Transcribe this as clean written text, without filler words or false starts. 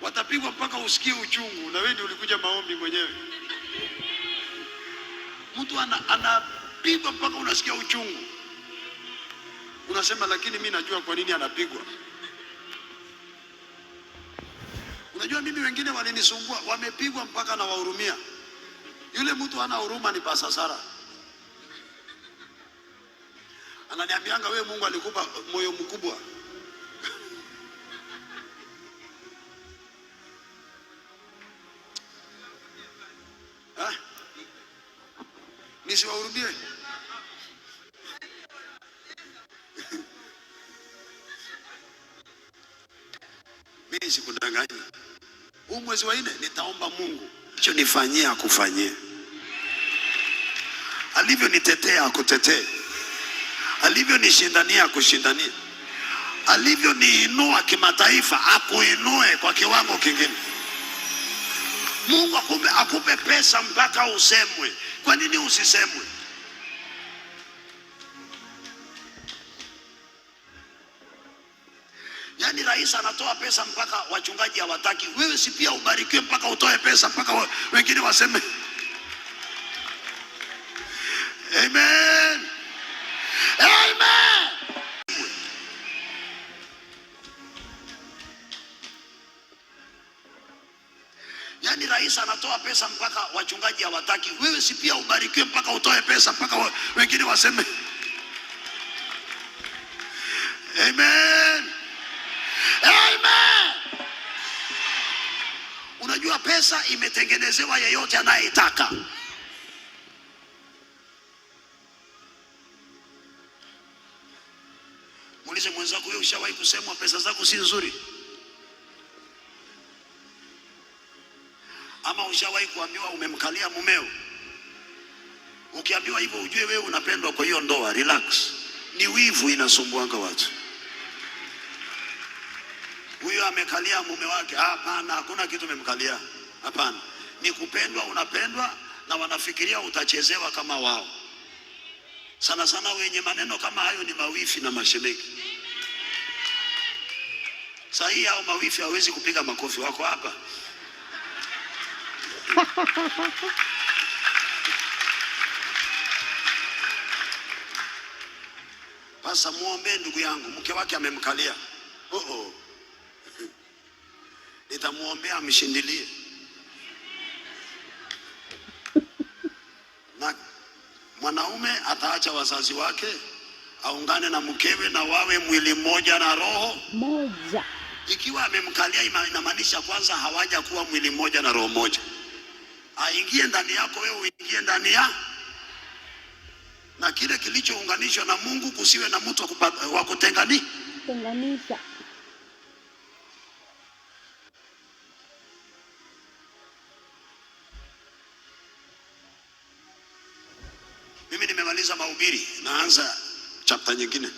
Watapigwa mpaka usikie uchungu, na wewe ndio ulikuja maombi mwenyewe. Mtu anapigwa mpaka unasikia uchungu, unasema lakini mimi najua kwa nini anapigwa. Unajua mimi wengine walinisumbua, wamepigwa mpaka na wahurumia. Yule mtu hana huruma, ni Pasasara. Ananiambianga wewe Mungu alikupa moyo mkubwa. Nisiwahurumie? Mimi sikudanganyi. Huu mwezi wa 4 nitaomba Mungu hicho nifanyie akufanyie. Alivyonitetea akutetee. Alivyonishindania akushindanie. Alivyoniinua kimataifa akuinue kwa kiwango kingine. Mungu akupe pesa mpaka usemwe. Kwa nini usisemwe? Yaani rais anatoa pesa mpaka wachungaji hawataki. Wewe si pia ubarikiwe mpaka utoe pesa mpaka wengine waseme amen. Amen. Yaani rais anatoa pesa mpaka wachungaji hawataki. Wewe si pia ubarikiwe mpaka utoe pesa mpaka wengine waseme amen. Amen. Unajua pesa imetengenezewa yeyote anayetaka. Muulize mwenzako, wewe ushawahi kusemwa pesa zako si nzuri? Ama ushawahi kuambiwa umemkalia mumeo? Ukiambiwa hivyo ujue wewe unapendwa kwa hiyo ndoa. Relax. Ni wivu inasumbuanga watu. Huyo amekalia mume wake. Hapana, hakuna kitu umemkalia. Hapana. Ni kupendwa, unapendwa na wanafikiria utachezewa kama wao. Sana sana wenye maneno kama hayo ni mawifi na mashemeji. Sahi hao mawifi hawezi kupiga makofi, wako hapa. Pasa muombe ndugu yangu, mke wake amemkalia. Nitamuombea amshindilie. Na mwanaume ataacha wazazi wake, aungane na mkewe na wawe mwili mmoja na roho moja. Ikiwa amemkalia inamaanisha kwanza hawaja kuwa mwili mmoja na roho moja. Aingie ndani yako, wewe uingie ndani ya. Na kile kilichounganishwa na Mungu kusiwe na mtu wa kutenganisha. Mimi nimemaliza mahubiri, naanza chapter nyingine.